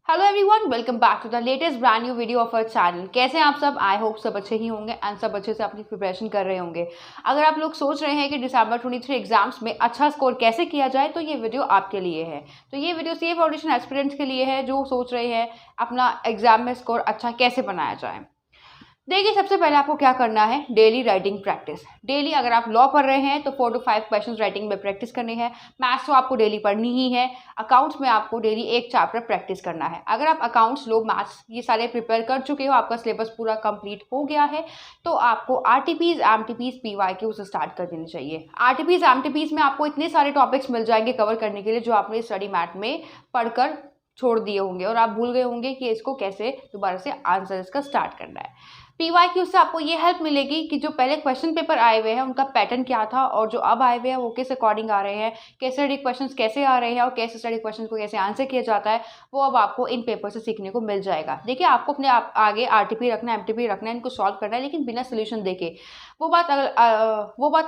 Hello everyone, welcome back to the latest brand new video of our channel. कैसे हैं आप सब? I hope सब अच्छे ही होंगे एंड सब अच्छे से अपनी प्रिपरेशन कर रहे होंगे। अगर आप लोग सोच रहे हैं कि दिसंबर 23 एग्जाम्स में अच्छा स्कोर कैसे किया जाए तो ये वीडियो आपके लिए है। तो ये वीडियो सीए फाउंडेशन एस्पिरेंट्स के लिए है जो सोच रहे हैं अपना एग्जाम में स्कोर अच्छा कैसे बनाया जाए। देखिए, सबसे पहले आपको क्या करना है, डेली राइटिंग प्रैक्टिस। डेली अगर आप लॉ पढ़ रहे हैं तो 4 to 5 क्वेश्चंस राइटिंग में प्रैक्टिस करनी है। मैथ्स तो आपको डेली पढ़नी ही है। अकाउंट्स में आपको डेली एक चैप्टर प्रैक्टिस करना है। अगर आप अकाउंट्स, लो, मैथ्स ये सारे प्रिपेयर कर चुके हो, आपका सिलेबस पूरा कंप्लीट हो गया है, तो आपको आरटीपीज, एमटीपीज, पीवाईक्यूज स्टार्ट कर देनी चाहिए। आरटीपीज, एमटीपीज में आपको इतने सारे टॉपिक्स मिल जाएंगे कवर करने के लिए जो आपने स्टडी मैट में पढ़कर छोड़ दिए होंगे और आप भूल गए होंगे कि इसको कैसे दोबारा से आंसर इसका स्टार्ट करना है। पीवाईक्यू से आपको ये हेल्प मिलेगी कि जो पहले क्वेश्चन पेपर आए हुए हैं उनका पैटर्न क्या था और जो अब आए हुए हैं वो किस अकॉर्डिंग आ रहे हैं, केस स्टडी क्वेश्चंस कैसे आ रहे हैं और केस स्टडी क्वेश्चन को कैसे आंसर किया जाता है, वो अब आपको इन पेपर से सीखने को मिल जाएगा। देखिए, आपको अपने आगे आरटीपी रखना है, एमटीपी रखना है, इनको सॉल्व करना है, लेकिन बिना सोल्यूशन देके। वो बात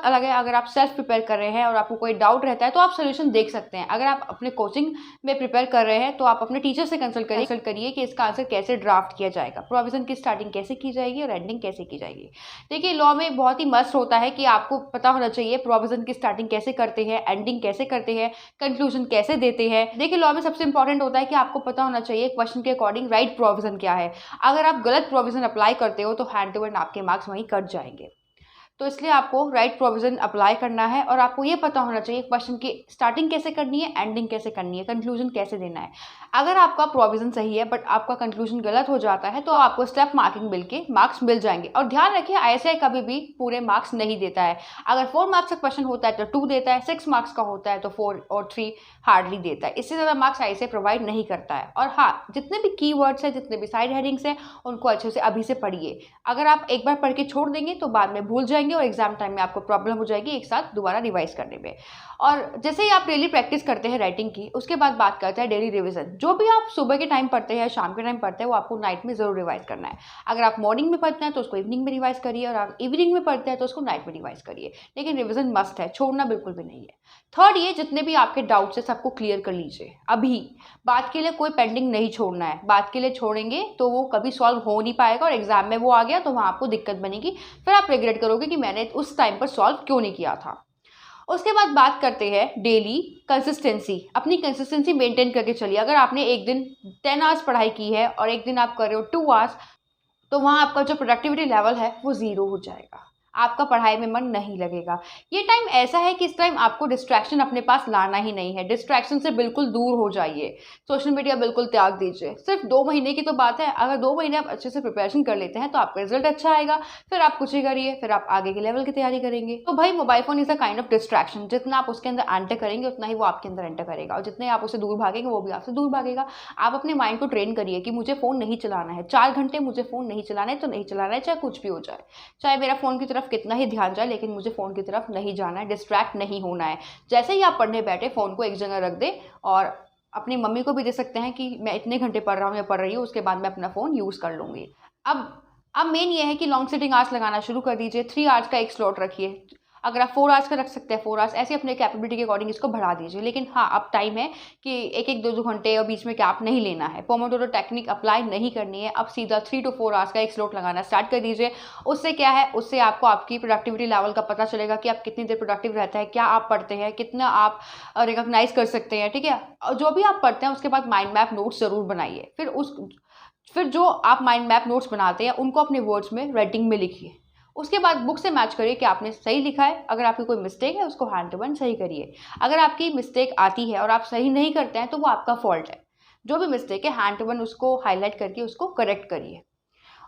अलग है। अगर आप सेल्फ प्रिपेयर कर रहे हैं और आपको कोई डाउट रहता है तो आप सोल्यूशन देख सकते हैं। अगर आप अपने कोचिंग में प्रिपेयर कर रहे हैं तो आप अपने टीचर से कंसल्ट करिए कि इसका आंसर कैसे ड्राफ्ट किया जाएगा, प्रोविजन की स्टार्टिंग कैसे की जाएगी और एंडिंग कैसे की जाएगी। देखिए, लॉ में बहुत ही मस्ट होता है कि आपको पता होना चाहिए प्रोविजन की स्टार्टिंग कैसे करते हैं, एंडिंग कैसे करते हैं, कंक्लूजन कैसे देते हैं। देखिए, लॉ में सबसे इंपॉर्टेंट होता है कि आपको पता होना चाहिए क्वेश्चन के अकॉर्डिंग राइट प्रोविजन क्या है। अगर आप गलत प्रोविजन अप्लाई करते हो तो हैंड टू हैंड आपके मार्क्स वहीं कट जाएंगे। तो इसलिए आपको राइट प्रोविजन अप्लाई करना है और आपको ये पता होना चाहिए क्वेश्चन की स्टार्टिंग कैसे करनी है, एंडिंग कैसे करनी है, कंक्लूजन कैसे देना है। अगर आपका प्रोविजन सही है बट आपका कंक्लूजन गलत हो जाता है तो आपको स्टेप मार्किंग बिल के मार्क्स मिल जाएंगे। और ध्यान रखिए, आईएसआई कभी भी पूरे मार्क्स नहीं देता है। अगर 4 मार्क्स का क्वेश्चन होता है तो 2 देता है, 6 मार्क्स का होता है तो 4 और 3 हार्डली देता है। इससे ज़्यादा मार्क्स आईएसआई प्रोवाइड नहीं करता है। और हाँ, जितने भी कीवर्ड्स हैं, जितने भी साइड हेडिंग्स हैं, उनको अच्छे से अभी से पढ़िए। अगर आप एक बार पढ़ के छोड़ देंगे तो बाद में भूल जाएंगे और एग्जाम टाइम में आपको प्रॉब्लम हो जाएगी एक साथ दोबारा रिवाइज करने में। और जैसे ही आप डेली प्रैक्टिस करते हैं राइटिंग की, उसके बाद बात करते हैं डेली रिवीजन। जो भी आप सुबह के टाइम पढ़ते हैं, शाम के टाइम पढ़ते हैं, वो आपको नाइट में जरूर रिवाइज करना है। अगर आप मॉर्निंग में पढ़ते हैं तो उसको इवनिंग में रिवाइज करिए और आप इवनिंग में पढ़ते हैं तो उसको नाइट में रिवाइज करिए। लेकिन रिविजन मस्ट है, छोड़ना बिल्कुल भी नहीं है। थर्ड, ये जितने भी आपके डाउट्स है सबको क्लियर कर लीजिए अभी। बात के लिए कोई पेंडिंग नहीं छोड़ना है। बात के लिए छोड़ेंगे तो वो कभी सॉल्व हो नहीं पाएगा और एग्जाम में वो आ गया तो वहाँ आपको दिक्कत बनेगी। फिर आप रिग्रेट करोगे कि मैंने उस टाइम पर सॉल्व क्यों नहीं किया था। उसके बाद बात करते हैं डेली कंसिस्टेंसी। अपनी कंसिस्टेंसी मेंटेन करके चलिए। अगर आपने एक दिन 10 आवर्स पढ़ाई की है और एक दिन आप कर रहे हो 2 आवर्स, तो वहाँ आपका जो प्रोडक्टिविटी लेवल है वो 0 हो जाएगा। आपका पढ़ाई में मन नहीं लगेगा। ये टाइम ऐसा है कि इस टाइम आपको डिस्ट्रैक्शन अपने पास लाना ही नहीं है। डिस्ट्रैक्शन से बिल्कुल दूर हो जाइए। सोशल मीडिया बिल्कुल त्याग दीजिए। सिर्फ 2 महीने की तो बात है। अगर 2 महीने आप अच्छे से प्रिपरेशन कर लेते हैं तो आपका रिजल्ट अच्छा आएगा। फिर आप कुछ ही करिए, फिर आप आगे के लेवल की तैयारी करेंगे। तो भाई, mobile phone is a kind of distraction. जितना आप उसके अंदर एंटर करेंगे उतना ही वो आपके अंदर एंटर करेगा और जितने आप उससे दूर भागेंगे वो भी आपसे दूर भागेगा। आप अपने माइंड को ट्रेन करिए कि मुझे फोन नहीं चलाना है। 4 घंटे मुझे फोन नहीं चलाना है तो नहीं चलाना है, चाहे कुछ भी हो जाए, चाहे मेरा फोन की तरफ कितना ही ध्यान जाए, लेकिन मुझे फोन की तरफ नहीं जाना है, डिस्ट्रैक्ट नहीं होना है। जैसे ही आप पढ़ने बैठे फोन को एक जगह रख दे और अपनी मम्मी को भी दे सकते हैं कि मैं इतने घंटे पढ़ रहा हूँ या पढ़ रही हूँ, उसके बाद मैं अपना फोन यूज कर लूंगी। अब मेन ये है कि लॉन्ग सिटिंग आवर्स लगाना शुरू कर दीजिए। 3 आवर्स का एक स्लॉट रखिए। अगर आप 4 आवर्स का रख सकते हैं 4 आवर्स, ऐसे अपने कैपेबिलिटी के अकॉर्डिंग इसको बढ़ा दीजिए। लेकिन हाँ, अब टाइम है कि एक 2 घंटे और बीच में गैप नहीं लेना है। पोमोडोरो टेक्निक अप्लाई नहीं करनी है। अब सीधा 3 to 4 आवर्स का एक स्लॉट लगाना स्टार्ट कर दीजिए। उससे क्या है, उससे आपको आपकी प्रोडक्टिविटी लेवल का पता चलेगा कि आप कितनी देर प्रोडक्टिव रहता है, क्या आप पढ़ते हैं, कितना आप रिकॉग्नाइज कर सकते हैं। ठीक है, और जो भी आप पढ़ते हैं उसके बाद माइंड मैप नोट्स जरूर बनाइए। फिर जो आप माइंड मैप नोट्स बनाते हैं उनको अपने वर्ड्स में राइटिंग में लिखिए। उसके बाद बुक से मैच करिए कि आपने सही लिखा है। अगर आपकी कोई मिस्टेक है उसको हैंड टू हैंड सही करिए। अगर आपकी मिस्टेक आती है और आप सही नहीं करते हैं तो वो आपका फॉल्ट है। जो भी मिस्टेक है हैंड टू हैंड उसको हाईलाइट करके उसको करेक्ट करिए।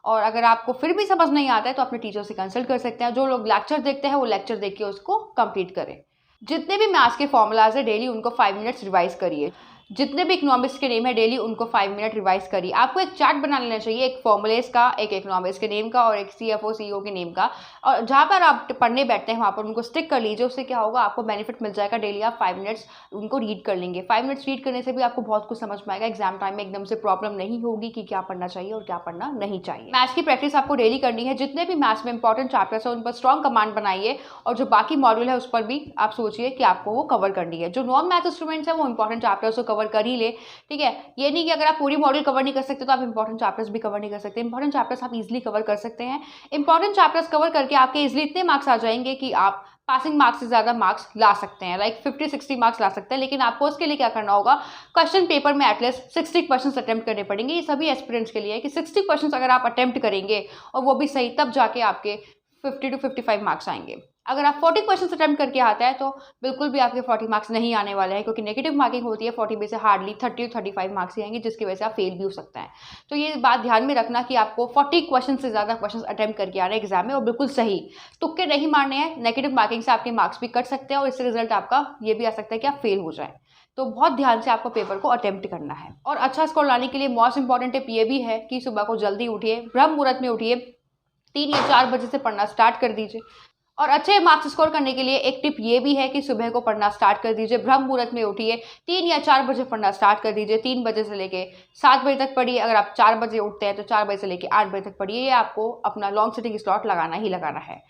और अगर आपको फिर भी समझ नहीं आता है तो अपने टीचर से कंसल्ट कर सकते हैं। जो लोग लेक्चर देखते हैं वो लेक्चर देख के उसको कंप्लीट करें। जितने भी मैथ्स के फॉर्मूलाज है डेली उनको 5 मिनट्स रिवाइज करिए। जितने भी इकोनॉमिक्स के नेम है डेली उनको 5 मिनट रिवाइज करिए। आपको एक चार्ट बना लेना चाहिए, एक फॉर्मुलेस का, एक इकोनॉमिक्स के नेम का और एक सीएफओ सीईओ के नेम का। और जहाँ पर आप पढ़ने बैठते हैं वहाँ पर उनको स्टिक कर लीजिए। उससे क्या होगा, आपको बेनिफिट मिल जाएगा। डेली आप 5 मिनट्स उनको रीड कर लेंगे। 5 मिनट्स रीड करने से भी आपको बहुत कुछ समझ में आएगा। एग्जाम टाइम में एकदम से प्रॉब्लम नहीं होगी कि क्या पढ़ना चाहिए और क्या पढ़ना नहीं चाहिए। मैथ्स की प्रैक्टिस आपको डेली करनी है। जितने भी मैथ्स में इंपॉर्टेंट चैप्टर्स है उन पर स्ट्रॉन्ग कमांड बनाइए और जो बाकी मॉड्यूल है उस पर भी आप सोचिए कि आपको वो कवर करनी है। जो नॉन मैथ स्टूडेंट्स है वो इंपॉर्टेंट चैप्टर्स को कवर कवर कर ही ले, ठीक है। ये नहीं कि अगर आप पूरी मॉडल कवर नहीं कर सकते तो आप इंपॉर्टेंट चैप्टर्स भी कवर नहीं कर सकते। इंपॉर्टेंट चैप्टर्स आप इजीली कवर कर सकते हैं। इंपॉर्टेंट चैप्टर्स कवर करके आपके इजीली इतने मार्क्स आ जाएंगे कि आप पासिंग मार्क्स से ज़्यादा मार्क्स ला सकते हैं, लाइक 50-60 मार्क्स ला सकते हैं। लेकिन आपको उसके लिए क्या करना होगा, क्वेश्चन पेपर में एटलीस्ट 60 क्वेश्चन अटेम्प्ट करने पड़ेंगे। ये सभी एस्पिरेंट्स के लिए है कि 60 क्वेश्चन अगर आप अटेम्प्ट करेंगे और वो भी सही, तब जाके आपके 50 to 55 मार्क्स आएंगे। अगर आप 40 क्वेश्चन अटेम्प्ट करके आता है तो बिल्कुल भी आपके 40 मार्क्स नहीं आने वाले हैं, क्योंकि नेगेटिव मार्किंग होती है 40 में से हार्डली 30 to 35 मार्क्स ही आएंगे, जिसकी वजह से आप फेल भी हो सकते हैं। तो ये बात ध्यान में रखना कि आपको 40 क्वेश्चन से ज़्यादा क्वेश्चन अटेम्प्ट करके आने एग्जाम में, और बिल्कुल सही, तुक्के नहीं मारने हैं। नेगेटिव मार्किंग से आपके मार्क्स भी कट सकते हैं और इससे रिजल्ट आपका ये भी आ सकता है कि आप फेल हो जाए। तो बहुत ध्यान से आपको पेपर को अटेम्प्ट करना है। और अच्छा स्कोर लाने के लिए मोस्ट इंपॉर्टेंट टिप ये भी है कि सुबह को जल्दी उठिए, ब्रह्म मुहूर्त में उठिए, 3 या 4 बजे से पढ़ना स्टार्ट कर दीजिए। और अच्छे मार्क्स स्कोर करने के लिए एक टिप ये भी है कि सुबह को पढ़ना स्टार्ट कर दीजिए, ब्रह्म मुहूर्त में उठिए, 3 या 4 बजे पढ़ना स्टार्ट कर दीजिए। 3 बजे से लेके 7 बजे तक पढ़िए। अगर आप 4 बजे उठते हैं तो 4 बजे से लेके 8 बजे तक पढ़िए। ये आपको अपना लॉन्ग सिटिंग स्लॉट लगाना ही लगाना है।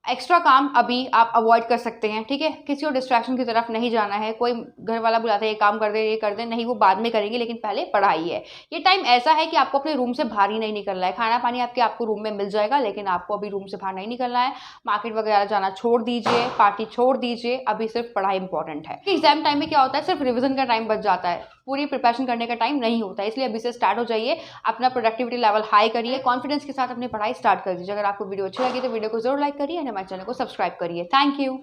एक्स्ट्रा काम अभी आप अवॉइड कर सकते हैं, ठीक है। किसी और डिस्ट्रैक्शन की तरफ नहीं जाना है। कोई घर वाला बुलाता है ये काम कर दे, ये कर दे, नहीं, वो बाद में करेंगे, लेकिन पहले पढ़ाई है। ये टाइम ऐसा है कि आपको अपने रूम से बाहर ही नहीं निकलना है। खाना पानी आपको रूम में मिल जाएगा, लेकिन आपको अभी रूम से बाहर नहीं निकलना है। मार्केट वगैरह जाना छोड़ दीजिए, पार्टी छोड़ दीजिए, अभी सिर्फ पढ़ाई इंपॉर्टेंट है। एग्जाम टाइम में क्या होता है, सिर्फ रिविजन का टाइम बच जाता है, पूरी प्रिपरेशन करने का टाइम नहीं होता है। इसलिए अभी से स्टार्ट हो जाइए, अपना प्रोडक्टिविटी लेवल हाई करिए, कॉन्फिडेंस के साथ अपनी पढ़ाई स्टार्ट कर दीजिए। अगर आपको वीडियो अच्छी लगी तो वीडियो को जरूर लाइक करिए और हमारे चैनल को सब्सक्राइब करिए। Thank you.